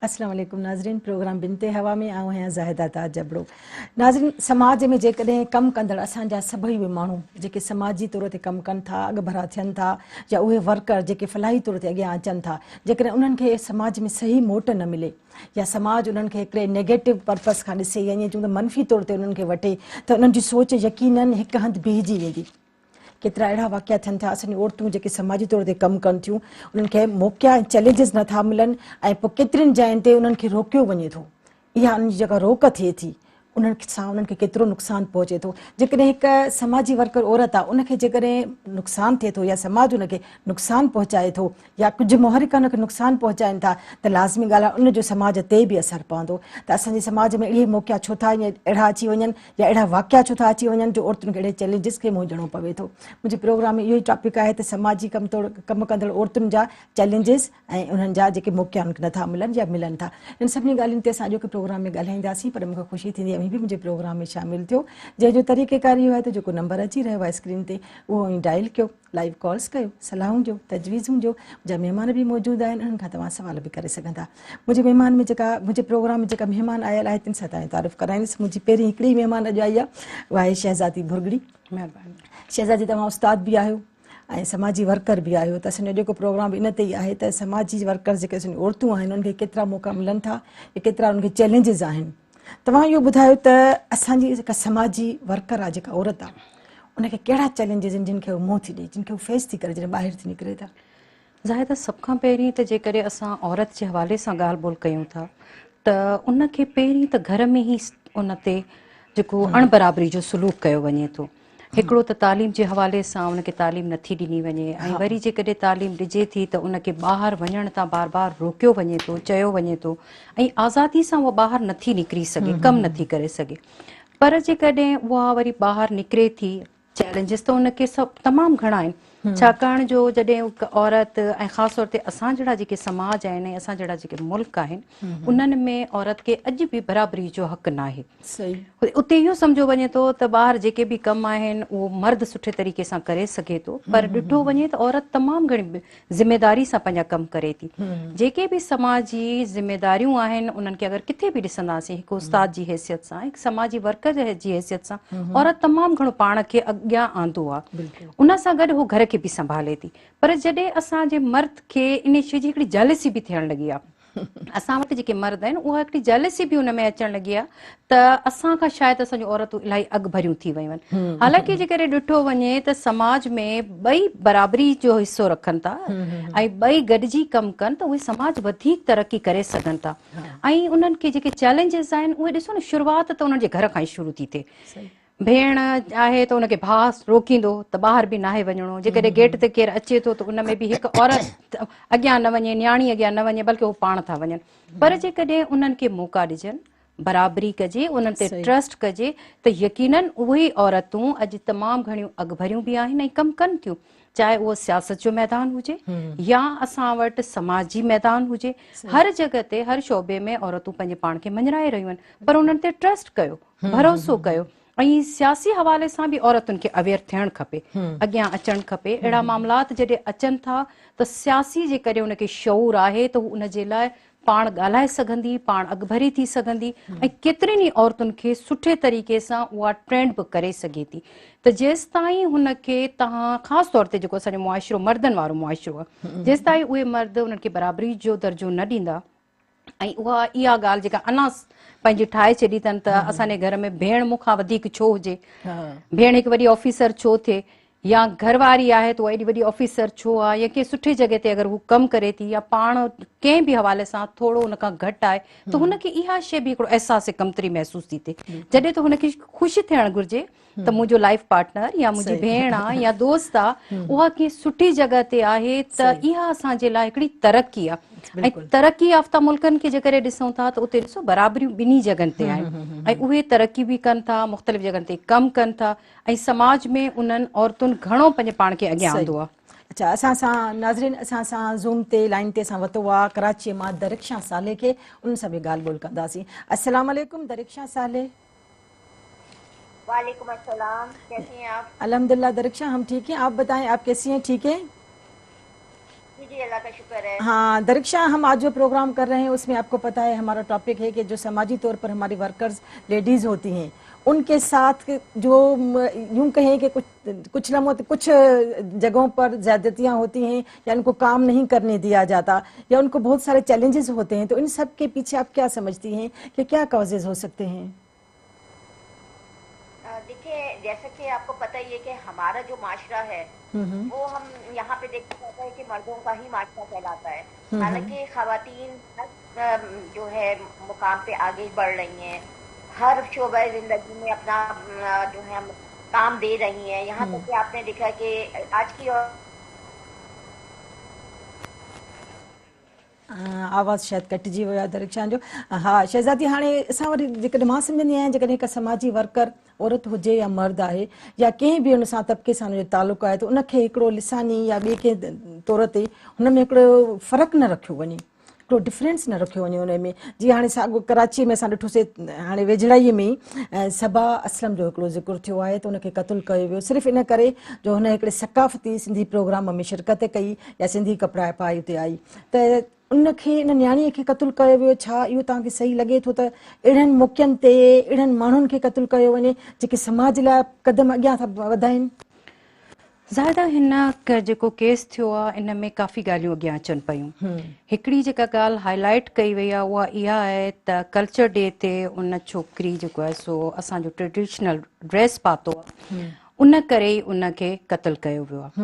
अस्सलाम वालेकुम नाज़रीन, प्रोग्राम बिनते हवा में आऊं आहियां ज़ाहिदा ताज जबड़ो। नाज़रीन, समाज में जेकॾहिं कमु कंदड़ असांजा सभई बि माण्हू जेके समाजी तौर ते कमु कनि था, अॻभरा थियनि था, या उहे वर्कर जेके फलाही तौर ते अॻियां अचनि था, जेकॾहिं उन्हनि खे समाज में सही मोट न मिले या समाज उन्हनि खे हिकिड़े नेगेटिव पर्पस खां ॾिसे या ईअं चऊं त मनफ़ी तौर ते उन्हनि खे वठे त उन्हनि जी सोच यकीनन हिकु हंधि बीहजी वेंदी। केतिरा अहिड़ा वाक़िया थियनि था, असांजी औरतूं जेके समाजी तौर ते कमु कनि थियूं उन्हनि खे मौक़िया चैलेंजिस नथा मिलनि ऐं पोइ केतिरनि जायुनि ते उन्हनि खे रोकियो वञे थो। इहा उन्हनि जी जेका रोक थिए थी उन्हनि सां उन्हनि खे केतिरो नुक़सानु पहुचे थो। जेकॾहिं हिकु समाजी वर्कर औरत आहे, उनखे जेकॾहिं नुक़सानु थिए थो या समाज उनखे नुक़सानु पहुचाए थो या कुझु मुहरिक उनखे नुक़सानु पहुचाइनि था त लाज़मी ॻाल्हि आहे उनजो समाज ते बि असरु पवंदो। त असांजे समाज में इहे मौक़िया छो था ईअं अहिड़ा अची वञनि या अहिड़ा वाक़िया छो था अची वञनि जो औरतुनि खे अहिड़े चैलेंजिस खे मुंहुं ॾियणो पवे थो। मुंहिंजे प्रोग्राम में इहो ई टॉपिक आहे त समाजी कमु कंदड़ औरतुनि जा चैलेंजिस ऐं उन्हनि जा जेके मौक़िया उन्हनि खे नथा मिलनि या मिलनि था। इन सभिनी ॻाल्हियुनि ते असां अॼोके प्रोग्राम में ॻाल्हाईंदासीं, पर मूंखे ख़ुशी थींदी आहे बि मुंहिंजे प्रोग्राम में शामिलु थियो। जंहिंजो तरीक़ेकार इहो आहे त जेको नंबर अची रहियो आहे स्क्रीन ते उहो ई डायल कयो, लाइव कॉल्स कयो, सलाहूं ॾियो, तजवीज़ूं ॾियो। मुंहिंजा महिमान बि मौजूदु आहिनि, उन्हनि खां तव्हां सवाल बि करे सघंदा। मुंहिंजे महिमान में मुंहिंजे प्रोग्राम में जेका महिमान आयल आहे तिन सां तव्हां तारीफ़ कराईंदुसि। मुंहिंजी पहिरीं हिकिड़ी महिमान अॼु आई आहे, उहा आहे शहज़ादी भुरगड़ी। महिरबानी। शहज़ादी, तव्हां उस्ताद बि आहियो ऐं समाजी वर्कर बि आहियो, त असांजो जेको प्रोग्राम इन ते ई आहे त समाजी वर्कर जेके असांजी औरतूं आहिनि उन्हनि खे केतिरा मौक़ा मिलनि था या केतिरा उन्हनि खे चैलेंजिस आहिनि। तव्हां इहो ॿुधायो त असांजी जेका समाजी वर्कर आहे, जेका औरत आहे, उनखे कहिड़ा चैलेंजिस आहिनि जिन खे उहो मुंहुं थी ॾे, जिन खे उहो फेस थी करे जॾहिं ॿाहिरि थी निकिरे था? ज़ाहिदा, सभ खां पहिरीं त जेकॾहिं असां औरत जे हवाले सां ॻाल्हि ॿोल कयूं था त उनखे पहिरीं त घर में ई उन ते जेको अणबराबरी जो सलूक कयो वञे थो। हिकिड़ो त तालीम जे हवाले सां उनखे तालीम नथी ॾिनी वञे, ऐं वरी जेकॾहिं तालीम ॾिजे थी त उनखे ॿाहिरि वञण तां बार बार रोकियो वञे थो, चयो वञे थो, ऐं आज़ादी सां उहा ॿाहिरि नथी निकिरी सघे, कमु नथी करे सघे। पर जेकॾहिं उहा वरी ॿाहिरि निकिरे थी, चैलेंजिस त उनखे सभु तमामु घणा आहिनि। छाकाणि जो जॾहिं हिकु औरत ऐं ख़ासि तौर ते असां जहिड़ा जेके समाज आहिनि ऐं असां जहिड़ा जेके मुल्क आहिनि उन्हनि में औरत खे अॼु बि बराबरी जो हक़ न आहे। सही। उते इहो सम्झो वञे थो त ॿाहिरि जेके बि कमु आहिनि उहो मर्द सुठे तरीक़े सां करे सघे थो, पर ॾिठो वञे त औरत तमामु घणी ज़िमेदारी सां पंहिंजा कमु करे थी। जेके बि समाज जी ज़िमेदारियूं आहिनि उन्हनि खे अगरि किथे बि ॾिसंदासीं, हिकु उस्ताद जी हैसियत सां, हिकु समाजी वर्कर जी हैसियत सां, औरत तमामु घणो पाण खे अॻियां आंदो आहे। उन सां गॾु उहो घर खे बि संभाले थी। पर जॾहिं असांजे मर्द खे इन शइ जी हिकिड़ी जेलसी बि थियणु लॻी आहे, असां वटि जेके मर्द आहिनि उहा हिकिड़ी जेलसी बि हुन में अचणु लॻी आहे त असां खां शायदि असांजूं औरतूं इलाही अॻभरियूं थी वियूं आहिनि। हालांकि जेकॾहिं ॾिठो वञे त समाज में ॿई बराबरी जो हिसो रखनि था ऐं ॿई गॾिजी कमु कनि त उहे समाज वधीक तरक़ी करे सघनि था। ऐं उन्हनि खे जेके चैलेंजिस आहिनि उहे ॾिसो न, शुरूआति त उन्हनि जे घर खां ई शुरू थी थिए। भेण आहे त उनखे भाउ रोकींदो त ॿाहिरि बि नाहे वञिणो, जेकॾहिं गेट ते केरु अचे थो त उन में बि हिकु औरत अॻियां न वञे, न्याणी अॻियां न वञे, बल्कि उहो पाण था वञनि। पर जेकॾहिं उन्हनि खे मौक़ा ॾिजनि, बराबरी कजे, उन्हनि ते ट्रस्ट कजे, त यकीनन उहे औरतूं अॼु तमामु घणियूं अॻभरियूं बि आहिनि ऐं कमु कनि थियूं। चाहे उहो सियासत जो मैदान हुजे या असां वटि समाजी मैदान हुजे, हर जॻह ते, हर शोबे में औरतूं पंहिंजे पाण खे मञराए रहियूं आहिनि। पर उन्हनि ते ट्रस्ट कयो, भरोसो कयो। ऐं सियासी हवाले सां बि औरतुनि खे अवेयर थियणु खपे, अॻियां अचणु खपे। अहिड़ा मामलात जॾहिं अचनि था त सियासी जेकॾहिं उनखे शऊर आहे त उन जे लाइ पाण ॻाल्हाए सघंदी, पाण अॻभरी थी सघंदी, ऐं केतिरनि ई औरतुनि खे सुठे तरीक़े सां उहा ट्रेंड बि करे सघे थी। त जेसि ताईं हुनखे तव्हां, ख़ासि तौर ते जेको असांजो मुआशिरो मर्दनि वारो मुआशिरो आहे, जेसि ताईं उहे मर्द उन्हनि खे बराबरी जो दर्जो न ॾींदा, ऐं इहा ॻाल्हि जेका अञा पंहिंजी ठाहे छॾी अथनि त असांजे घर में भेण मूंखां वधीक छो हुजे, भेण हिकु वॾी ऑफिसर छो थिए, या घरवारी आहे त उहा एॾी वॾी ऑफिसर छो आहे, या कंहिं सुठे जॻह ते अगरि हू कमु करे थी या पाण कंहिं बि हवाले सां थोरो हुन खां घटि आहे त हुनखे इहा शइ बि हिकिड़ो अहसास कमतरी महसूस थी थिए। जॾहिं त हुनखे ख़ुशि थियणु घुरिजे त मुंहिंजो लाइफ पार्टनर या मुंहिंजी भेण आहे या दोस्त आहे, उहा कंहिं सुठी जॻह ते आहे, त इहा असांजे लाइ हिकिड़ी तरक़ी आहे। ऐं तरक़ी याफ़्ता मुल्कनि खे जेकॾहिं ॾिसूं था त उते ॾिसो बराबरियूं ॿिन्ही जॻहनि ते आहिनि, ऐं उहे तरक़ी बि कनि था, मुख़्तलिफ़ जॻहनि ते कमु कनि था, ऐं समाज में उन्हनि औरतुनि घणो पंहिंजे पाण खे अॻियां आंदो आहे। अच्छा, असां सां नाज़रीन, असां सां ज़ूम ते लाइन ते असां वरितो आहे कराची मां दरिक्षा साले खे, उन सां बि ॻाल्हि ॿोल कंदासीं। अस्सलाम वालेकुम दरिक्षा साले। वालेकुम अस्सलाम, कैसी हैं आप? अल्हम्दुलिल्लाह दरिक्षा, हम ठीक हैं, आप बताएं आप कैसी हैं? ठीक है जी जी अल्लाह का शुक्र है। हाँ दरिक्षा, हम आज जो प्रोग्राम कर रहे हैं उसमें आपको पता है हमारा टॉपिक है कि जो समाजी तौर पर हमारी वर्कर्स लेडीज होती हैं उनके साथ जो यूं कहें कि कुछ कुछ जगहों पर ज्यादतियां होती हैं या उनको काम नहीं करने दिया जाता या उनको बहुत सारे चैलेंजेस होते हैं, तो इन सब के पीछे आप क्या समझती हैं कि क्या कॉजेज हो सकते हैं? देखिए, जैसे कि आपको पता ही है कि हमारा जो माशरा है वो हम यहाँ पे देखा जाता है कि मर्दों का ही माशरा कहलाता है। हालांकि खवातीन जो है मुकाम पे आगे बढ़ रही हैं, हर शोबे जिंदगी में अपना जो है काम दे रही हैं। यहाँ तक कि आपने देखा कि आज की और आवाज़ शायद कटिजी वियो आहे दरिक्षा जो। हाँ शहज़ादी, हाणे असां वरी जेकॾहिं मां सम्झंदी आहियां जेकॾहिं हिकु समाजी वर्कर औरत हुजे या मर्द आहे या कंहिं बि हुन सां तबिके सां हुनजो तालुक़ु आहे, त उनखे हिकिड़ो लिसानी या ॿिए कंहिं तौर ते हुन में हिकिड़ो फ़र्क़ु न रखियो वञे, हिकिड़ो डिफरेंस न रखियो वञे हुन में। जीअं हाणे साॻियो कराची में असां ॾिठोसीं, हाणे वेझड़ाईअ में सबा असलम जो हिकिड़ो ज़िक्र थियो आहे त हुनखे क़तलु कयो वियो सिर्फ़ु इन करे जो हुन हिकिड़े सकाफ़ती सिंधी प्रोग्राम में शिरकत कई या सिंधी कपिड़ा पाए उते आई, त उनखे इन न्याणीअ खे क़तलु कयो वियो। छा इहो तव्हांखे सही लॻे थो त अहिड़नि मौक़नि ते अहिड़नि माण्हुनि खे क़तलु कयो वञे जेके समाज लाइ क़दम अॻियां था वधाइनि? ज़ाहिदा हिन जेको केस थियो आहे इन में काफ़ी ॻाल्हियूं अॻियां अचनि पियूं। हिकिड़ी जेका ॻाल्हि हाईलाइट कई वई आहे उहा इहा आहे त कल्चर डे ते उन छोकिरी जेको आहे सो असांजो ट्रेडिशनल ड्रेस पातो आहे, उन करे ई उनखे क़तलु कयो वियो आहे।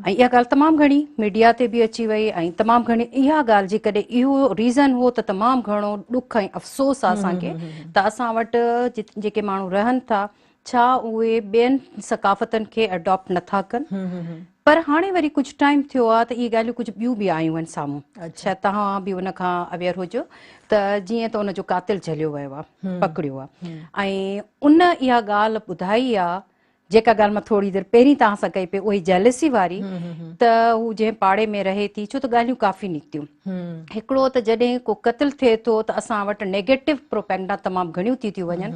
ऐं इहा ॻाल्हि तमामु घणी मीडिया ते बि अची वई ऐं तमामु घणी इहा ॻाल्हि जेकॾहिं इहो रीज़न हो त तमामु घणो ॾुख ऐं अफ़सोस आहे असांखे त असां वटि जेके माण्हू रहनि था छा उहे ॿियनि सकाफ़तनि खे अडॉप्ट नथा कनि। पर हाणे वरी कुझु टाइम थियो आहे त इहे ॻाल्हियूं कुझु ॿियूं बि आयूं आहिनि साम्हूं। शायदि तव्हां बि उन खां अवेयर हुजो त जीअं त उनजो कातिल झलियो वियो आहे, पकड़ियो आहे, ऐं उन इहा ॻाल्हि ॿुधाई आहे जेका ॻाल्हि मां थोरी देरि पहिरीं तव्हां सां कई पई, उहा जेलसी वारी, त हू जंहिं पाड़े में रहे थी, छो त ॻाल्हियूं काफ़ी निकितियूं। हिकिड़ो त जॾहिं को क़तलु थिए थो त असां वटि नेगेटिव प्रोपेगेंडा तमामु घणियूं थी वञनि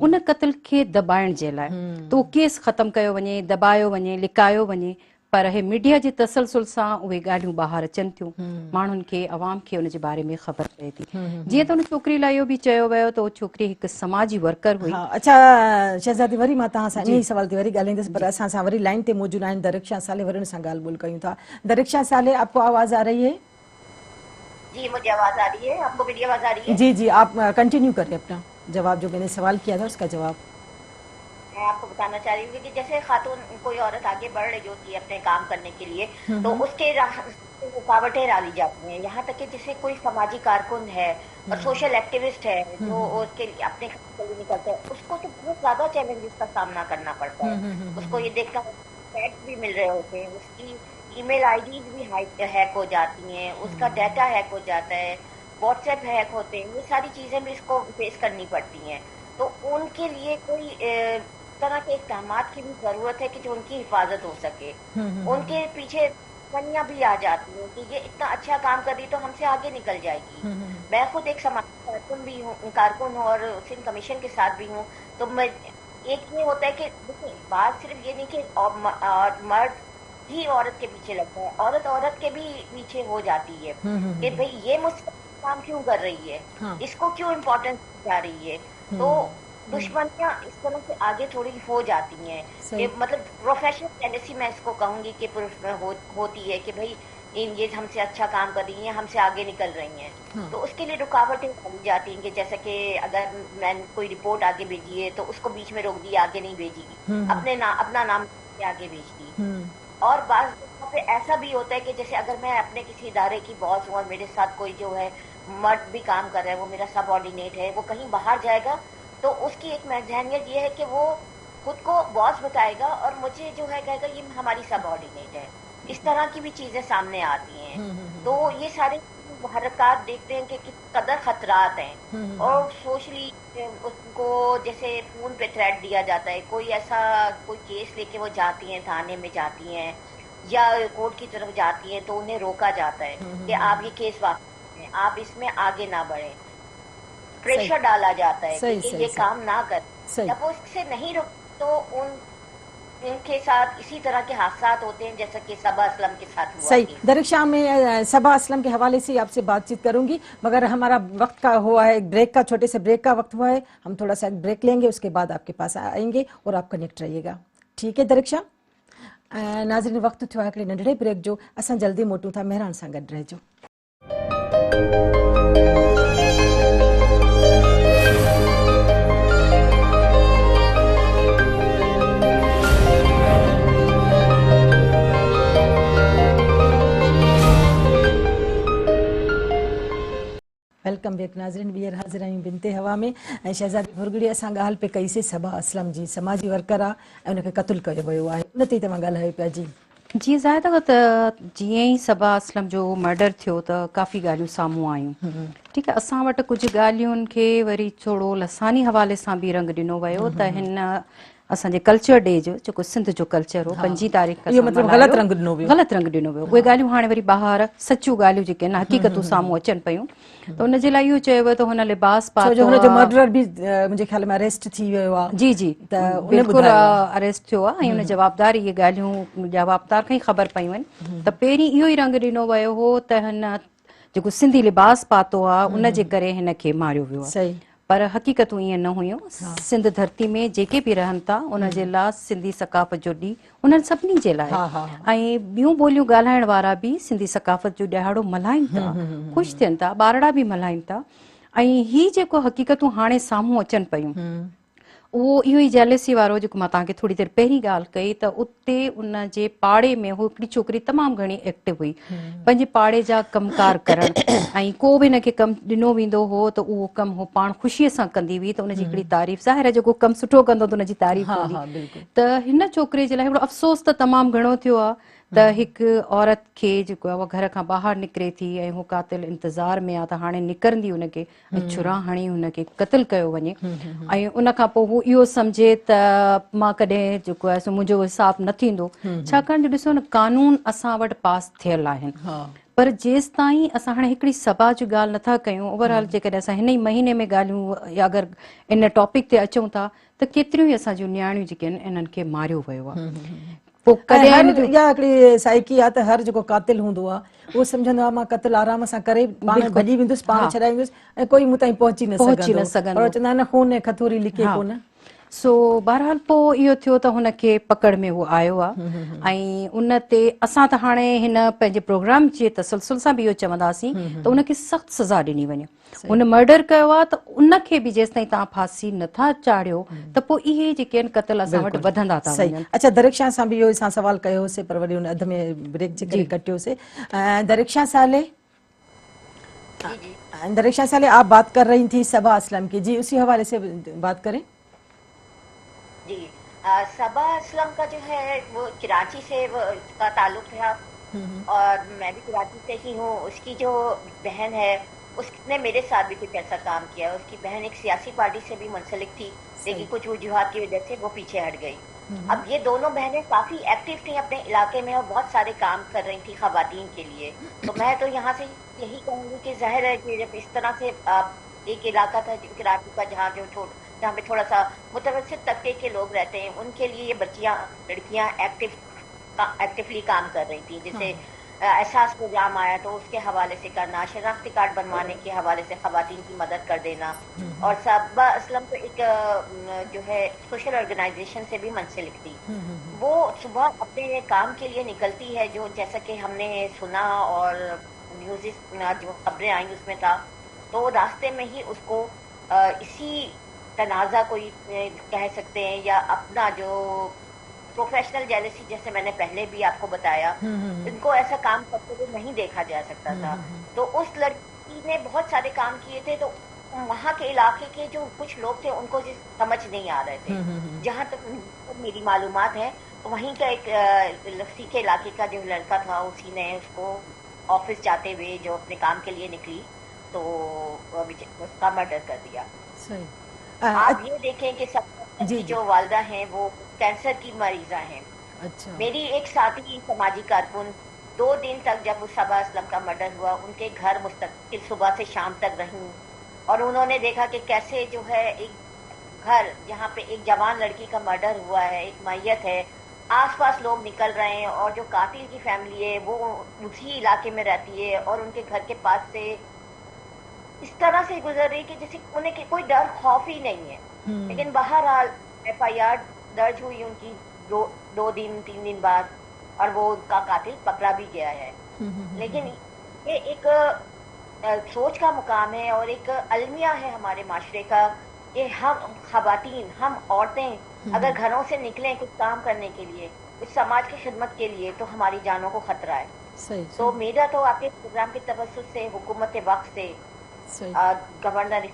उन क़तल खे दॿाइण जे लाइ, त उहो केस ख़तमु कयो वञे, दॿायो वञे, लिकायो वञे। पर हे मीडिया जे तसलसल सां उहे ॻाल्हियूं ॿाहिरि अचनि थियूं, माण्हुनि खे अवाम खे उन जे बारे में ख़बर पए थी। जीअं त उन छोकिरी लाइ इहो बि चयो वियो त उहो छोकिरी हिकु समाजी वर्कर हुई। अच्छा शहज़ादी, वरी मां तव्हां सां इन ई सवाल ते वरी ॻाल्हाईंदसि, पर असां सां वरी लाइन ते मौजूदु आहिनि दरिक्षा साले, वरी हुन सां ॻाल्हि ॿोल कयूं था। दरिक्षा साले, आपको आवाज़ आ रही है? जी मुझे आवाज आ रही है, आपको मेरी आवाज आ रही है? जी जी, आप कंटिन्यू करें अपना जवाब, जो मैंने सवाल किया था उसका जवाब। मैं आपको बताना चाह रही हूँ कि जैसे खातून कोई औरत आगे बढ़ रही होती है अपने काम करने के लिए, तो उसके रुकावटें डाली जाती हैं। यहाँ तक कि जैसे कोई समाजी कारकुन है और सोशल एक्टिविस्ट है जो उसके लिए अपने काम के लिए निकलता है, उसको तो बहुत ज्यादा चैलेंजेस का सामना करना पड़ता है। उसको ये देखना फैक्ट भी मिल रहे होते हैं, उसकी ईमेल आईडीज भी हैक हो जाती हैं, उसका डाटा हैक हो जाता है, व्हाट्सएप हैक होते हैं, ये सारी चीजें भी इसको फेस करनी पड़ती हैं। तो उनके लिए कोई तरह के इक़दामात की भी जरूरत है कि जो उनकी हिफाजत हो सके। उनके पीछे कनियां भी आ जाती हैं कि ये इतना अच्छा काम कर रही तो हमसे आगे निकल जाएगी। मैं खुद एक समाजी कारकुन भी हूँ, कारकुन हूँ और सिंध कमीशन के साथ भी हूँ। तो मैं एक ये होता है कि देखिए, बात सिर्फ ये नहीं कि मर्द ही औरत के पीछे लगता है, औरत के भी पीछे हो जाती है कि भाई ये मुझसे काम क्यों कर रही है, इसको क्यों इम्पोर्टेंस जा रही है। तो दुश्मनियां इस तरह से आगे थोड़ी हो जाती हैं कि मतलब प्रोफेशनल जेलसी मैं इसको कहूंगी कि पुरुष में होती है कि भाई ये हमसे अच्छा काम कर रही हैं, हमसे आगे निकल रही हैं। तो उसके लिए रुकावटें डाली जाती हैं कि जैसे कि अगर मैंने कोई रिपोर्ट आगे भेजी है तो उसको बीच में रोक दी, आगे नहीं भेजी, अपना नाम आगे भेज दी। और बात पे ऐसा भी होता है कि जैसे अगर मैं अपने किसी इदारे की बॉस हूँ और मेरे साथ कोई जो है मर्द भी काम कर रहा है, वो मेरा सबऑर्डिनेट है, वो कहीं बाहर जाएगा तो उसकी एक जहनियत ये है कि वो खुद को बॉस बताएगा और मुझे जो है कहेगा ये हमारी सबऑर्डिनेट है। इस तरह की भी चीजें सामने आती हैं। तो ये सारे हरकत देखते हैं कि किस कदर खतरात हैं। और सोशली उसको जैसे फोन पे थ्रेट दिया जाता है, कोई ऐसा कोई केस लेके वो जाती हैं, थाने में जाती हैं या कोर्ट की तरफ जाती हैं, तो उन्हें रोका जाता है कि आप ये केस वापस लें, आप इसमें आगे ना बढ़ें। प्रेशर डाला जाता है कि ये काम ना कर। जब वो इससे नहीं रुक तो के साथ इसी तरह के हादसा होते हैं जैसा कि सबा असलम के साथ हुआ सही थी। दरिक्षा में सबा असलम के हवाले से आपसे बातचीत करूंगी, मगर हमारा वक्त का हुआ है, एक ब्रेक का, छोटे से ब्रेक का वक्त हुआ है। हम थोड़ा सा ब्रेक लेंगे, उसके बाद आपके पास आएंगे और आप कनेक्ट रहिएगा। ठीक है दरिक्षा? नाज़रीन, वक्त थियो आहे हिकिड़े नंढड़े ब्रेक जो, असां जल्दी मोटूं था। मेहरान सां गॾु रहिजो। वेलकम बैक नाज़रीन, ॿीहर हाज़िर आहियूं बिनते हवा में। ऐं शहज़ादी भुरगड़ी असां ॻाल्हि पे कई से सबा असलम जी, समाजी वर्कर आहे ऐं उनखे क़तलु कयो वियो आहे, उन ते तव्हां ॻाल्हायो पिया। जी जी ज़ाहिदा त जीअं ई सबा असलम जो मर्डर थियो त काफ़ी ॻाल्हियूं साम्हूं आयूं। ठीकु आहे, असां वटि कुझु ॻाल्हियुनि खे वरी थोरो लसानी हवाले सां बि रंग ॾिनो वियो त हिन असांजे कल्चर डे जो जेको सिंध जो कल्चर हो 5 तारीख़ इहो मतिलबु ग़लति रंग ॾिनो वियो। ग़लति रंग ॾिनो वियो। उहे ॻाल्हियूं हाणे वरी ॿाहिरि सचियूं ॻाल्हियूं जेके आहिनि हक़ीक़तूं साम्हूं अचनि पियूं, त उनजे लाइ इहो चयो वियो त हुन लिबास छो जो पातो हुनजो आहे। मर्डरर बि मुंहिंजे ख्याल में अरेस्ट थी वियो आहे। जी जी, त उन बिल्कुलु ॿुधायो आहे। अरेस्ट थियो आहे ऐं उन जवाबदार इहे ॻाल्हियूं जवाबदार खां ई ख़बर पयूं आहिनि त पहिरीं इहो ई रंग ॾिनो वियो हो त हिन जेको सिंधी लिबास पातो आहे उन जे करे हिन खे मारियो वियो आहे। सही, पर हक़ीक़तूं ईअं न हुयूं। सिंध धरती में जेके बि रहनि था उन जे लाइ सिंधी सकाफ़त जो ॾींहुं उन्हनि सभिनी जे लाइ ऐं ॿियूं ॿोलियूं ॻाल्हाइण वारा बि सिंधी सकाफ़त जो ॾियारो मल्हाइनि था, ख़ुशि थियनि था, ॿारड़ा बि मल्हाइनि था। ऐं हीअ जेको हक़ीक़तूं हाणे साम्हूं अचनि पियूं उहो इहो ई जेलसी वारो जेको मां तव्हांखे थोरी देरि पहिरीं ॻाल्हि कई त उते उन जे पाड़े में हू हिकिड़ी छोकिरी तमामु घणी एक्टिव हुई, पंहिंजे पाड़े जा कमकार करणु ऐं को बि हिनखे कमु ॾिनो वेंदो हो त उहो कमु हो पाण ख़ुशीअ सां कंदी हुई त उनजी हिकिड़ी तारीफ़, ज़ाहिर आहे जेको कमु सुठो कंदो त उनजी तारीफ़ हूंदी। त हिन छोकिरे जे लाइ हिकिड़ो अफ़सोस त तमामु घणो थियो आहे त हिकु औरत खे जेको आहे उहा घर खां ॿाहिरि निकिरे थी ऐं हू कातिल इंतज़ार में आहे त हाणे निकिरंदी हुनखे ऐं छुरा हणी हुनखे क़तलु कयो वञे ऐं उन खां पोइ हू इहो सम्झे त मां कॾहिं जेको आहे सो मुंहिंजो हिसाब न थींदो, छाकाणि जो ॾिसो न कानून असां वटि पास थियल आहिनि, पर जेसि ताईं असां हाणे हिकिड़ी सभा जी ॻाल्हि नथा कयूं, ओवरऑल जेकॾहिं असां हिन ई महीने में ॻाल्हियूं या अगरि इन टॉपिक ते अचूं था त केतिरियूं ई असां जूं नियाणियूं जेके आहिनि इन्हनि खे मारियो वियो आहे। पोइ कॾहिं इहा हिकिड़ी साइकी आहे त हर जेको कातिल हूंदो आहे उहो सम्झंदो आहे मां क़तल आराम सां करे पाण भॼी वेंदुसि, पाण छॾाईंदुसि ऐं कोई मूं ताईं पहुची न सघंदो, पर चवंदा आहिनि खून ऐं खथूरी लिके कोन। सो बहरहाल पोइ इहो थियो त हुनखे पकड़ में उहो आयो आहे ऐं उन ते असां त हाणे हिन पंहिंजे प्रोग्राम जे तसलसल सां बि इहो चवंदासीं त उनखे सख़्तु सज़ा ॾिनी वञे। हुन मर्डर कयो आहे त उनखे बि जेसि ताईं तव्हां फांसी नथा चाढ़ियो त पोइ इहे जेके आहिनि क़तल असां वटि वधंदा था वञनि। अच्छा, दरिक्षा सां बि इहो असां सवाल कयोसीं पर वरी हुन अध में ब्रेक जे करे कटियोसीं। दरिक्षा साले, दरिक्षा साले आप बात कर रही थी सबा असलम की, जी उसी हवाले से बात करें। जी, सबा असलम का जो है वो कराची से उसका ताल्लुक था और मैं भी कराची से ही हूँ। उसकी जो बहन है उसने मेरे साथ भी कुछ ऐसा काम किया। उसकी बहन एक सियासी पार्टी से भी मुंसलिक थी, लेकिन कुछ वजूहात की वजह से वो पीछे हट गई। अब ये दोनों बहनें काफी एक्टिव थी अपने इलाके में और बहुत सारे काम कर रही थी खवातीन के लिए। तो मैं तो यहाँ से यही कहूँगी कि जाहिर है कि जब इस तरह से एक इलाका था कराची का जहाँ पे थोड़ा सा मुतवस्सित तबके के लोग रहते हैं, उनके लिए ये बच्चियां लड़कियां एक्टिवली काम कर रही थी। जैसे एहसास प्रोग्राम आया तो उसके हवाले से करना, शनाख्ती कार्ड बनवाने के हवाले से खवातीन की मदद कर देना। और सबा असलम तो एक जो है सोशल ऑर्गेनाइजेशन से भी मुंसलिक थी। वो सुबह अपने काम के लिए निकलती है, जो जैसा कि हमने सुना और न्यूज़ जो खबरें आई उसमें था, तो रास्ते में ही उसको इसी तनाज़ा कोई कह सकते हैं या अपना जो प्रोफेशनल जेलसी, जैसे मैंने पहले भी आपको बताया, इनको ऐसा काम करते हुए नहीं देखा जा सकता था। तो उस लड़की ने बहुत सारे काम किए थे, तो वहाँ के इलाके के जो कुछ लोग थे उनको समझ नहीं आ रहे थे। जहाँ तक मेरी मालूमात है तो वहीं का एक लस्सी के इलाके का जो लड़का था, उसी ने उसको ऑफिस जाते हुए जो अपने काम के लिए निकली तो उसका मर्डर कर दिया। आप ये देखें कि सब जो वालदा हैं वो कैंसर की मरीजा हैं। अच्छा। मेरी एक साथी समाजी कारकुन 2 दिन तक जब उस सबा असलम का मर्डर हुआ उनके घर मुस्तकिल सुबह से शाम तक रही और उन्होंने देखा कि कैसे जो है एक घर जहाँ पे एक जवान लड़की का मर्डर हुआ है, एक मैयत है, आस पास लोग निकल रहे हैं और जो कातिल की फैमिली है वो उसी इलाके में रहती है और उनके घर के पास से इस तरह से गुजर रही कि जैसे उन्हें कोई डर खौफ ही नहीं है। लेकिन बहरहाल FIR दर्ज हुई उनकी 2-3 दिन बाद और वो उनका कातिल पकड़ा भी गया है। लेकिन ये एक सोच का मुकाम है और एक अलमिया है हमारे माशरे का कि हम खवातीन, हम औरतें अगर घरों से निकलें कुछ काम करने के लिए, कुछ समाज की खिदमत के लिए, तो हमारी जानों को खतरा है। सही, तो मेरा तो आपके प्रोग्राम के तवज्जुह से, हुकूमत वक्त से, गवर्नर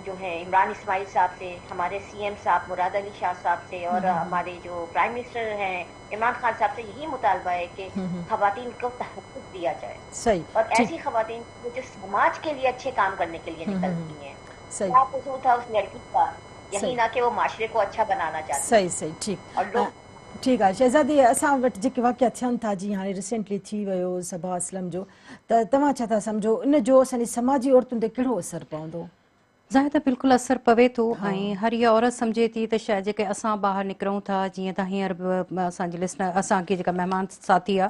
जो है इमरान इस्माइल साहब से, हमारे CM साहब मुराद अली शाह साहब से और हमारे जो प्राइम मिनिस्टर हैं इमरान खान साहब से यही मुतालबा है कि खवातीन को तहफ़्फ़ुज़ दिया जाए। सही, और ऐसी खवातीन जो समाज के लिए अच्छे काम करने के लिए निकलती हैं। सही, क्या कसूर था उस लड़की का, यही ना कि वो माशरे को अच्छा बनाना चाहती। सही सही, ठीक। और लोग ठीकु आहे शहज़ादी, असां वटि जेके वाक़िया थियनि था, जीअं हाणे रिसेंटली थी वियो सबा असलम जो, त तव्हां छा था सम्झो इन जो असांजी समाजी औरतुनि ते कहिड़ो असरु पवंदो? ज़ाहिर त बिल्कुलु असरु पवे थो ऐं हर इहा औरत सम्झे थी त शायदि जेके असां ॿाहिरि निकिरूं था, जीअं त हींअर असांजी लिस्नर असांखे जेका महिमान साथी आहे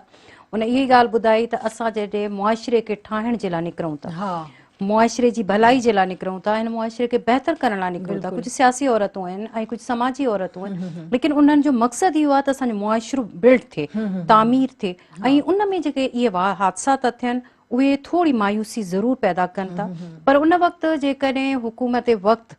उन इहा ई ॻाल्हि ॿुधाई त असां जॾहिं मुआशिरे खे ठाहिण जे लाइ निकिरूं था, मुआशिरे जी भलाई जे लाइ निकिरूं था, हिन मुआशिरे खे बहितर करण लाइ निकिरूं था, कुझु सियासी औरतूं आहिनि ऐं कुझु समाजी औरतूं आहिनि, लेकिन उन्हनि जो मक़सदु इहो आहे त असांजो मुआशिरो बिल्ड थिए, तामीर थिए ऐं उन में जेके इहे हादसा था थियनि उहे थोरी मायूसी ज़रूरु पैदा कनि था। पर उन वक़्तु जेकॾहिं हुकूमत वक़्तु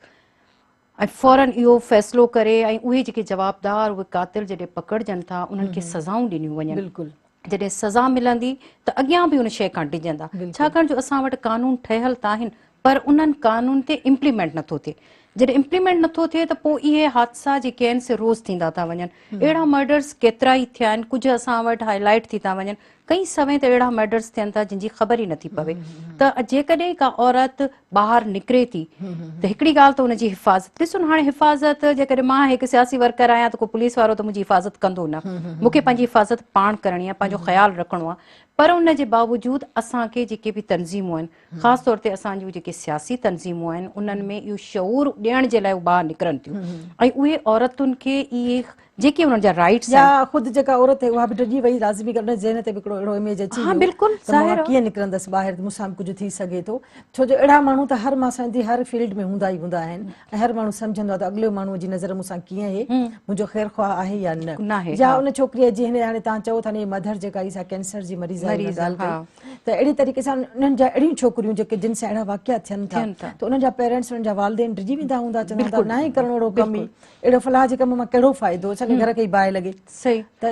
ऐं फ़ौरन इहो फ़ैसिलो करे ऐं उहे जेके जवाबदार उहे कातिल जॾहिं पकड़जनि था उन्हनि खे सज़ाऊं ॾिनियूं वञनि, बिल्कुलु जॾहिं सज़ा मिलंदी त अॻियां बि उन शइ खां डिॼंदा, छाकाणि जो असां वटि कानून ठहियल त आहिनि पर उन्हनि कानून ते इम्प्लीमेंट नथो थिए। जॾहिं इम्प्लीमेंट नथो थिए त पोइ इहे हादसा जेके आहिनि से रोज़ थींदा था वञनि। अहिड़ा मर्डर्स केतिरा ई थिया आहिनि, कुझु असां वटि हाईलाइट थी था वञनि, कई समय त अहिड़ा मर्डर्स थियनि था जंहिंजी ख़बर ई नथी पवे। त जेकॾहिं का औरत ॿाहिरि निकिरे थी त हिकिड़ी ॻाल्हि त हुनजी हिफ़ाज़त, ॾिसो न हाणे हिफ़ाज़त जेकॾहिं मां हिकु सियासी वर्कर आहियां त को पुलिस वारो त मुंहिंजी हिफ़ाज़त कंदो न, मूंखे पंहिंजी हिफ़ाज़त पाण करणी आहे, पंहिंजो ख़्यालु रखिणो आहे। पर उन जे बावजूदि असांखे जेके बि तंज़ीमूं आहिनि, ख़ासि तौर ते असांजूं जेके सियासी तंज़ीमूं आहिनि, उन्हनि में इहो शऊर ॾियण जे लाइ ॿाहिरि निकिरनि थियूं ऐं उहे औरतुनि खे इहे जेके उन्हनि जा राइट्स या आहिनि, ख़ुदि जेका औरत आहे उहा बि डिॼी वई, लाज़मी ॻाल्हि ज़हन ते बि हिकिड़ो अहिड़ो इमेज अची हा वियो बिल्कुलु त मां ज़ाहिर आहे। कीअं निकिरंदसि ॿाहिरि, त मूंसां कुझु थी सघे थो। छो जो अहिड़ा माण्हू त हर मां सम्झी हर फील्ड में हूंदा ई हूंदा आहिनि ऐं हर माण्हू सम्झंदो आहे त अॻिले माण्हूअ जी नज़र मूंसां कीअं आहे, मुंहिंजो ख़ैरु ख़्वाह आहे या न। नाहे, या हा। उन छोकिरीअ जी हिन हाणे तव्हां चओ था न मदर जेका ई सा कैंसर जी मरीज़ आहे, हुन ॻाल्हि कई त अहिड़ी तरीक़े सां उन्हनि जा अहिड़ियूं छोकिरियूं जेके जिन सां अहिड़ा वाक़िया थियनि था त उन्हनि जा पेरेंट्स, उन्हनि जा वालिदेन डिॼी वेंदा हूंदा, चवंदा हूंदा न ई करिणो अहिड़ो कमु ई, अहिड़ो फलाह जे कम मां कहिड़ो फ़ाइदो, असांजे घर खे ई बाहि लॻे। सही, त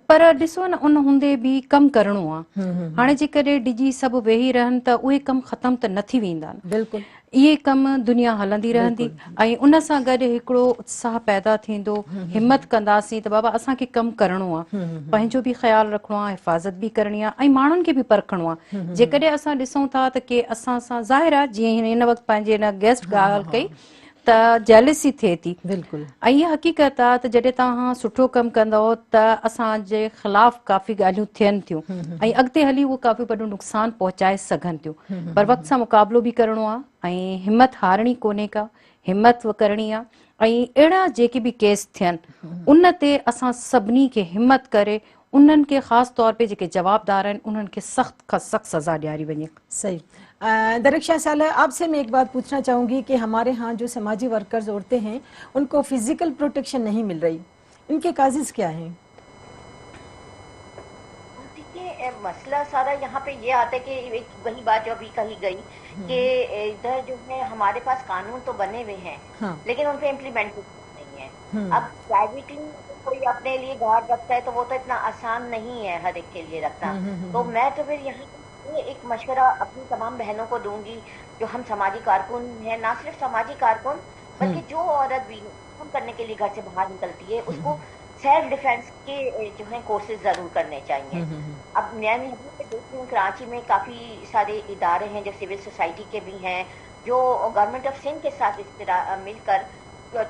पर ॾिसो न उन हूंदे बि कमु करिणो आहे। हाणे जेकॾहिं डिॼी सभु वेही रहनि त उहे कमु ख़तमु त न थी वेंदा, बिल्कुलु इहे कम दुनिया हलंदी रहंदी ऐं उन सां गॾु हिकिड़ो उत्साह पैदा थींदो, हिमत कंदासीं त बाबा असांखे कमु करिणो आहे, पंहिंजो बि ख़्यालु रखिणो आहे, हिफ़ाज़त बि करणी आहे ऐं माण्हुनि खे बि परखिणो आहे। जेकॾहिं असां ॾिसूं था त के असां सां ज़ाहिर आहे, जीअं हिन वक़्तु पंहिंजे हिन गेस्ट ॻाल्हि कई त जेलसी थिए थी, बिल्कुलु ऐं इहा हक़ीक़त आहे त जॾहिं तव्हां सुठो कमु कंदव त असांजे ख़िलाफ़ु काफ़ी ॻाल्हियूं थियनि थियूं ऐं अॻिते हली उहो काफ़ी वॾो नुक़सानु पहुचाए सघनि थियूं, पर वक़्त सां मुक़ाबिलो बि करिणो आहे ऐं हिमत हारणी कोन्हे का, हिमत करणी आहे ऐं अहिड़ा जेके बि केस थियनि उन ते असां सभिनी खे हिमत करे उन्हनि खे ख़ासि तौर पे जेके जवाबदार आहिनि उन्हनि खे सख़्त खां सख़्त सज़ा ॾियारी वञे। सही। दरिक्षा साल, आपसे मैं एक बात पूछना चाहूँगी कि हमारे यहाँ जो समाजी वर्कर्स औरतें हैं उनको फिजिकल प्रोटेक्शन नहीं मिल रही, इनके काजिज़ क्या हैं? देखिए मसला सारा यहाँ पे ये आता है कि एक वही बात जो अभी कही गई कि इधर जो है हमारे पास कानून तो बने हुए हैं, लेकिन उन पे इम्प्लीमेंट नहीं है। अब प्राइवेटली कोई अपने लिए गार्ड रखता है तो वो तो इतना आसान नहीं है हर एक के लिए रखना। तो मैं तो फिर यहाँ एक मशवरा अपनी तमाम बहनों को दूंगी जो हम समाजी कारकुन हैं, ना सिर्फ समाजी कारकुन बल्कि जो औरत भी काम करने के लिए घर से बाहर निकलती है उसको सेल्फ डिफेंस के जो है कोर्सेज जरूर करने चाहिए। अब मैं देखती हूँ कराची में काफी सारे इदारे हैं जो सिविल सोसाइटी के भी हैं जो गवर्नमेंट ऑफ सिंध के साथ इस तरह मिलकर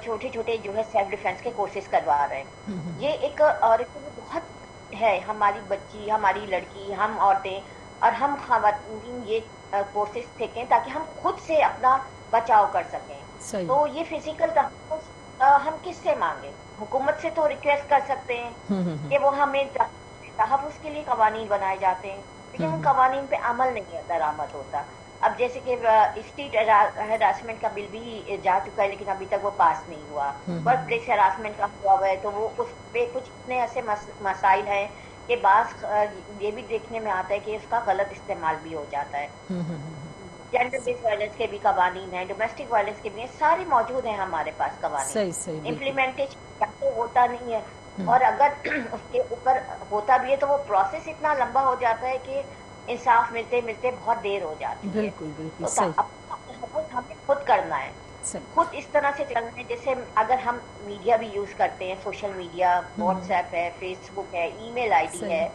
छोटे छोटे जो है सेल्फ डिफेंस के कोर्सेज करवा रहे हैं। ये एक औरत के लिए बहुत है, हमारी बच्ची, हमारी लड़की, हम औरतें और हम ख़वातीन ये कोर्सेज सीखें ताकि हम खुद से अपना बचाव कर सकें। तो ये फिजिकल तहफ़्फ़ुज़ हम किससे मांगे? हुकूमत से तो रिक्वेस्ट कर सकते हैं कि वो हमें तहफ़्फ़ुज़ के लिए कवानीन बनाए जाते हैं, लेकिन उन कवानीन पे अमल नहीं दरामद होता। अब जैसे कि स्ट्रीट हरासमेंट का बिल भी जा चुका है, लेकिन अभी तक वो पास नहीं हुआ। वर्क प्लेस हरासमेंट का हुआ है, तो वो उस पे कुछ इतने ऐसे मसाइल हैं कि बास ये भी देखने में आता है कि उसका गलत इस्तेमाल भी हो जाता है। जेंडर बेस्ड वायलेंस के भी कवानीन हैं, डोमेस्टिक वायलेंस के भी हैं, सारे मौजूद हैं हमारे पास कवानीन। सही इम्प्लीमेंटेशन तो होता नहीं है, और अगर उसके ऊपर होता भी है तो वो प्रोसेस इतना लंबा हो जाता है कि इंसाफ मिलते मिलते बहुत देर हो जाती है। बिल्कुल तो सही हमें खुद करना है, सही। खुद इस तरह से चलना है। जैसे अगर हम मीडिया भी यूज करते हैं, सोशल मीडिया, व्हाट्सएप है, फेसबुक है, ईमेल आईडी है,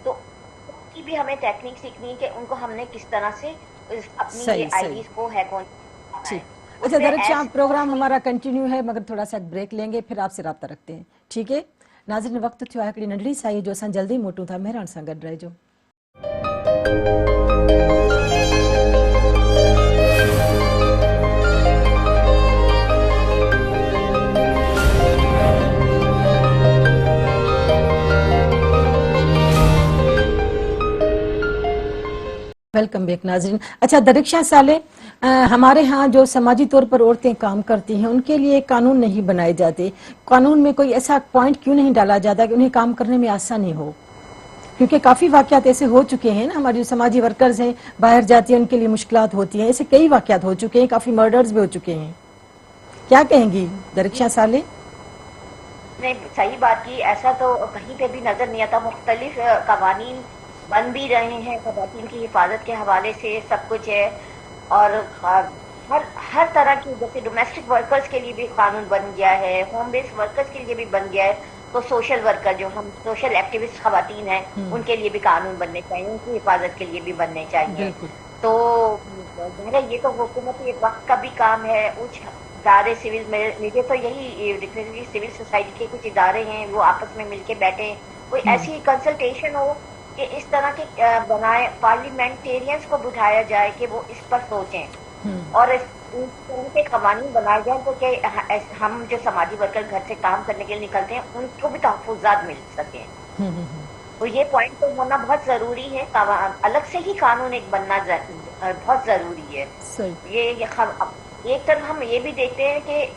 तो उनकी भी हमें टेक्निक सीखनी है कि उनको हमने किस तरह से अपनी आईडीज को हैक होने। अच्छा दरख्शां, प्रोग्राम हमारा कंटिन्यू है, मगर थोड़ा सा ब्रेक लेंगे, फिर आपसे राब्ता रखते हैं, ठीक है? नाज़रीन, वक्त थियो आहे हिकिड़ी नंढड़ी साई जो असां जल्दी मोटूं था। महिराण सां गॾु रहिजो। वेलकम बैक नाज़रीन। अच्छा दरख्शां साले, हमारे यहाँ जो समाजी तौर पर औरतें काम करती हैं उनके लिए कानून नहीं बनाए जाते। कानून में कोई ऐसा पॉइंट क्यों नहीं डाला जाता कि उन्हें काम करने में आसानी हो? क्योंकि काफ़ी वाक़यात ऐसे हो चुके हैं ना, हमारे जो समाजी वर्कर्स हैं बाहर जाती हैं, उनके लिए मुश्किलात होती हैं। ऐसे कई वाक़यात हो चुके हैं, काफ़ी मर्डर्स भी हो चुके हैं। क्या कहेंगी दरख्शां साले? नहीं, सही बात की। ऐसा तो कहीं पे भी नजर नहीं आता। मुख्तलिफ कवानीन बन भी रहे हैं, खवातीन की हिफाजत के हवाले से सब कुछ है, और हर तरह की, जैसे डोमेस्टिक वर्कर्स के लिए भी कानून बन गया है, होम बेस्ड वर्कर्स के लिए भी बन गया है, तो सोशल वर्कर जो हम सोशल एक्टिविस्ट खवातीन हैं उनके लिए भी कानून बनने चाहिए, उनकी हिफाजत के लिए भी बनने चाहिए। तो ये तो हुकूमती वक्त का भी काम है। उच्च इदारे सिविल में, मुझे तो यही दिखने कि सिविल सोसाइटी के कुछ इदारे हैं, वो आपस में मिलके बैठे, कोई ऐसी कंसल्टेशन हो कि इस तरह के बनाए, पार्लियामेंटेरियंस को बुझाया जाए कि वो इस पर सोचें, और इस तरह के कवानीन बनाए जाए तो कि हम जो समाजी वर्कर घर से काम करने के लिए निकलते हैं उनको भी तहफ़्फ़ुज़ात मिल सके। तो ये पॉइंट तो होना बहुत जरूरी है। अलग से ही कानून एक बनना बहुत जरूरी है। ये एक तरफ हम ये भी देखते हैं कि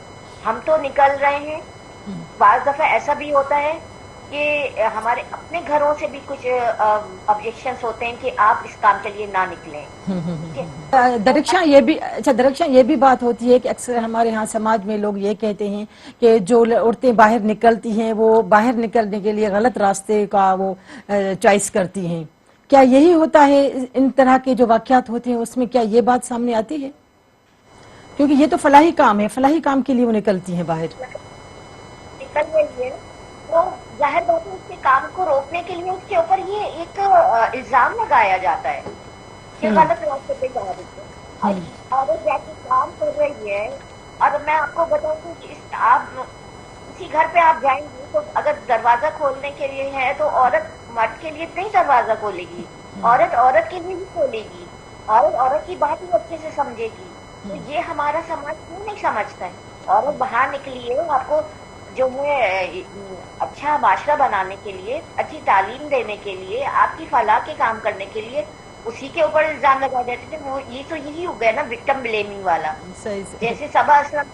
हम तो निकल रहे हैं, बाज़ दफा ऐसा भी होता है कि हमारे अपने घरों से भी कुछ ऑब्जेक्शंस होते हैं कि आप इस काम के लिए ना निकलें। दरख्शां ये भी, अच्छा दरख्शां ये भी बात होती है कि अक्सर हमारे यहाँ समाज में लोग ये कहते हैं कि जो औरतें बाहर निकलती हैं वो बाहर निकलने के लिए गलत रास्ते का वो चॉइस करती हैं। क्या यही होता है इन तरह के जो वाक़यात होते हैं उसमें, क्या ये बात सामने आती है? क्योंकि ये तो फलाही काम है, फलाही काम के लिए वो निकलती हैं बाहर, निकल रही है, तो जाहिर बात है उसके काम को रोकने के लिए उसके ऊपर ये एक इल्जाम लगाया जाता है कि गलत रास्ते पे जा रही है, और जाके काम कर रही है। और मैं आपको बताऊं कि आप किसी घर पे आप जाएंगे तो अगर दरवाजा खोलने के लिए है तो औरत मर्द के लिए नहीं दरवाजा खोलेगी, औरत औरत के लिए भी खोलेगी, औरत औरत की बात ही अच्छे से समझेगी। तो ये हमारा समाज क्यों नहीं समझता है? औरत बाहर निकली है आपको जो है अच्छा माशरा बनाने के लिए, अच्छी तालीम देने के लिए, आपकी फलाह के काम करने के लिए, उसी के ऊपर इल्जाम लगा देते थे। वो ये तो यही हो गया ना, विक्टिम ब्लेमिंग वाला। जैसे सबा असलम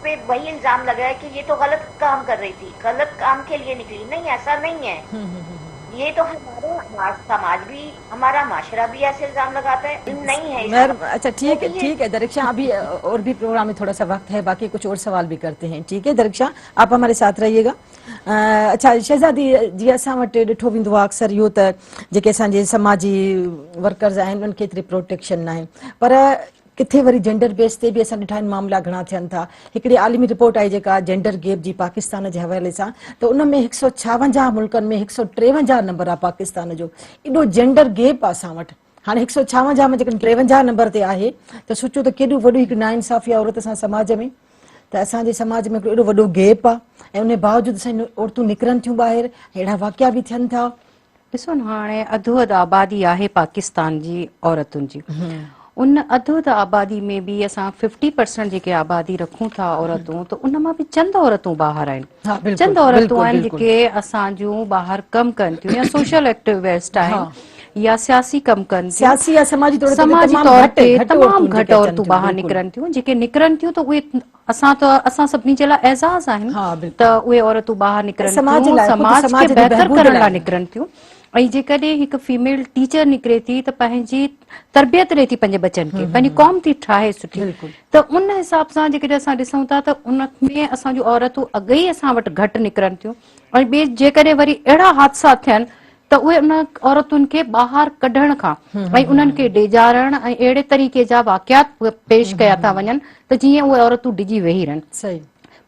पे वही इल्जाम लगाया कि ये तो गलत काम कर रही थी, गलत काम के लिए निकली। नहीं, ऐसा नहीं है। ये तो हमारा समाज भी, हमारा माशरा भी ऐसे इल्जाम लगाता है, नहीं है। अच्छा ठीक है दरख्शां, अभी और भी प्रोग्राम में थोड़ा सा वक्त है, बाकी कुछ और सवाल भी करते हैं। ठीक है दरख्शां, आप हमारे साथ रहिएगा। अच्छा शहज़ादी जी, असां वटि ॾिठो वेंदो आहे अक्सर इहो त जेके असांजे समाजी वर्कर्स आहिनि उन्हनि खे एतिरी प्रोटेक्शन न आहे, पर किथे वरी जेंडर बेस ते भी असां ॾिठा आहिनि मामला घणा थियनि था। हिकिड़ी आलिमी रिपोर्ट आई जेका जेंडर गैप जी पाकिस्तान जे हवाले सां, त उन में 156 मुल्कनि में 153 नंबर आहे पाकिस्तान जो। एॾो जेंडर गैप आहे असां वटि। हाणे 156 में जेकॾहिं 53 नंबर ते आहे त सोचो त केॾो वॾी हिकु नाइंसाफ़ी आहे औरत सां समाज में। त असांजे समाज में एॾो वॾो गैप आहे, ऐं उन बावजूदि असांजी औरतूं निकिरनि थियूं ॿाहिरि, अहिड़ा वाक़िया बि थियनि था। ॾिसो न, हाणे अधो अधु आबादी आहे पाकिस्तान जी औरतुनि जी। उन अधु त आबादी में बि असां 50% जेके आबादी रखूं था औरतूं, त उन मां बि चंद औरतूं ॿाहिरि हा, आहिनि, बिल्कुलु, चंद औरतूं बिल्कुलु, आहिनि बिल्कुलु। जेके असांजूं ॿाहिरि कमु कनि थियूं या सोशल एक्टिविस्ट हा। आहिनि या सियासी कम कनि थियूं, सियासी या समाजी तौर ते समाजी तमामु तौर घटि ते घटि तमामु औरतूं घटि जेके अचनि औरतूं थियूं, ॿाहिरि बिल्कुलु। निकिरनि थियूं, जेके निकिरनि थियूं त उहे असां सभिनी जे लाइ एज़ाज़ आहिनि हा, त बिल्कुलु। उहे औरतूं ॿाहिरि निकिरनि समाज थियूं, लाइ, ख़ुदि समाज खे समाज जी बहितर बहबूद करण लाइ लाइ। निकिरनि थियूं। ऐं जेकॾहिं हिकु फीमेल टीचर निकिरे थी त पंहिंजी तरबियत ॾिए थी पंहिंजे बचनि खे, पंहिंजी क़ौम थी ठाहे सुठी, बिल्कुलु। त उन हिसाब सां जेकॾहिं असां ॾिसूं था त उन में असांजूं औरतूं अॻे ई असां वटि घटि निकिरनि थियूं। ऐं ॿिए जेकॾहिं वरी अहिड़ा हादसा थियनि त उहे उन औरतुनि खे ॿाहिरि कढण खां ऐं उन्हनि खे डेॼारण ऐं अहिड़े तरीक़े जा वाक़ियात पेश कया था वञनि त जीअं उहे औरतूं डिॼी वेही रहनि। सही।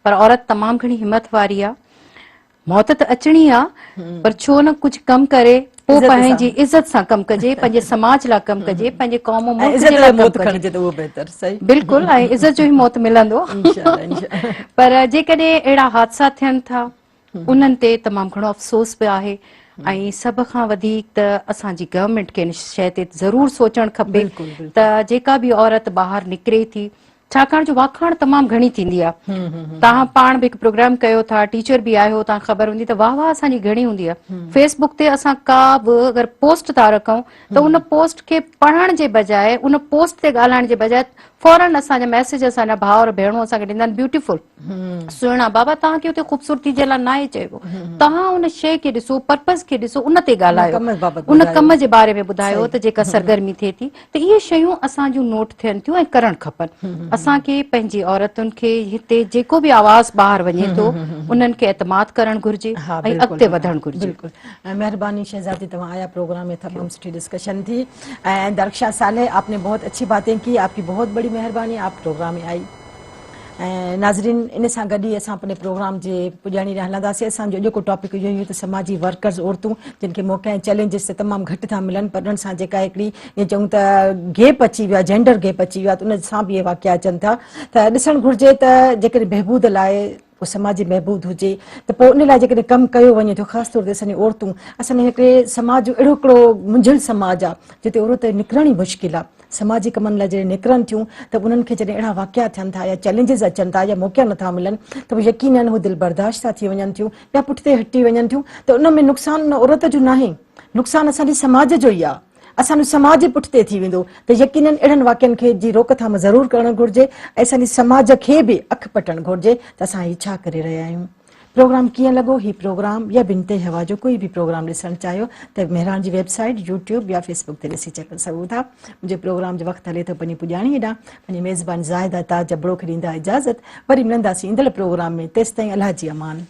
पर औरत तमामु घणी हिमत वारी आहे, मौत त अचणी आहे, पर छो न कुझु कमु करे पोइ इज़त सां। पंहिंजी इज़त सां कमु कजे, पंहिंजे समाज लाइ कमु कजे, पंहिंजे क़ौम ऐं मुल्क इज़त जे जो लाइ कमु मौत कजे। खणिजे त उहो बहितर, सही। बिल्कुलु, ऐं इज़त जो ई मौत मिलंदो। इंशाअल्लाह, इंशाअल्लाह। पर जेकॾहिं अहिड़ा हादसा थियनि था उन्हनि ते तमामु घणो अफ़सोस बि आहे। ऐं सभ खां वधीक त असांजी गवर्नमेंट खे इन शइ ते ज़रूरु सोचणु खपे बिल्कुलु, बिल्कुलु। त जेका बि औरत ॿाहिरि निकिरे थी, छाकाणि जो वाखाण तमामु घणी थींदी आहे। तव्हां पाण बि हिकु प्रोग्राम कयो था, टीचर बि आयो, तव्हां ख़बर हूंदी त वाह वाह असांजी घणी हूंदी आहे। फेसबुक ते असां का बि अगरि पोस्ट था रखूं त उन पोस्ट खे पढ़ण जे बजाए, उन पोस्ट ते ॻाल्हाइण जे बजाए फौरन असांजा मैसेज असांजा भाउर भेणूं असांखे ॾींदा आहिनि, ब्यूटीफुल, सुहिणा बाबा तव्हांखे हुते ख़ूबसूरती जे लाइ न आहे चइबो, तव्हां उन शइ खे ॾिसो, पर्पस खे ॾिसो, उन ते उन ॻाल्हायो, कम बाबति उन ॿुधायो। कम जे बारे में ॿुधायो सही। त जेका सरगर्मी थिए थी, त इहे शयूं असांजूं नोट थियनि थियूं ऐं करणु खपनि। असांखे पंहिंजी औरतुनि खे हिते जेको बि आवाज़ ॿाहिरि वञे थो उन्हनि खे एतमाद करणु घुरिजे हाँ, ऐं बिल्कुल अॻिते वधणु घुरिजे। बिल्कुल। मेहरबानी शहजादी, तमाम आया प्रोग्राम में तमाम सुठी डिस्कशन थी। दरक्षा सालेह, आपने बहुत अच्छी बातें की, आपकी बहुत बड़ी मेहरबानी, आप प्रोग्राम में आई। नाज़रीन, इन सां गॾु ई असां पंहिंजे प्रोग्राम जे पुॼाणी हलंदासीं। असांजो जेको टॉपिक इहो ई त समाजी वर्कर्स औरतूं जिन खे मौक़ा ऐं चैलेंजिस तमामु घटि था मिलनि, पर उन्हनि सां जेका हिकिड़ी ईअं चऊं त गैप अची वियो आहे, जेंडर गैप अची वियो आहे, त उन सां बि इहे वाक़िया अचनि था। त ॾिसणु घुरिजे त जेकॾहिं बहबूद लाइ पोइ समाजी बहबूद हुजे त पोइ उन लाइ जेकॾहिं कमु कयो वञे थो, ख़ासि तौर ते असांजी औरतूं, असांजे हिकिड़े समाज जो अहिड़ो हिकिड़ो मुंझिल समाज आहे जिते औरत निकिरण ई मुश्किल आहे। समाजी कमनि लाइ जॾहिं निकिरनि थियूं त उन्हनि खे जॾहिं अहिड़ा वाक़िया थियनि था या चैलेंजिस अचनि था या मौक़ा नथा मिलनि त पोइ यकीनन उहे दिलि बर्दाश्त था थी वञनि थियूं या पुठिते हटी वञनि थियूं। त उन में नुक़सानु न औरत जो नाहे, नुक़सानु असांजे समाज जो ई आहे। असांजो समाज पुठिते थी वेंदो त यकीनन अहिड़नि वाक्यनि खे जी रोकथाम ज़रूरु करणु घुरिजे ऐं असांजे समाज खे बि अखि पटणु घुरिजे त असां हीअ छा करे रहिया आहियूं। प्रोग्राम कीअं लॻो हीउ प्रोग्राम या बिनते हवा जो कोई बि प्रोग्राम ॾिसणु चाहियो त मेहरान जी वेबसाइट, यूट्यूब या फेसबुक ते ॾिसी सघूं था। मुंहिंजे प्रोग्राम जो वक़्तु हले थो पंहिंजी पुॼाणी हेॾां, पंहिंजी मेज़बान ज़ाहिदा ताज जबड़ो खे ॾींदा इजाज़त। वरी मिलंदासीं ईंदड़ प्रोग्राम में, तेसिताईं अलाह जी अमान।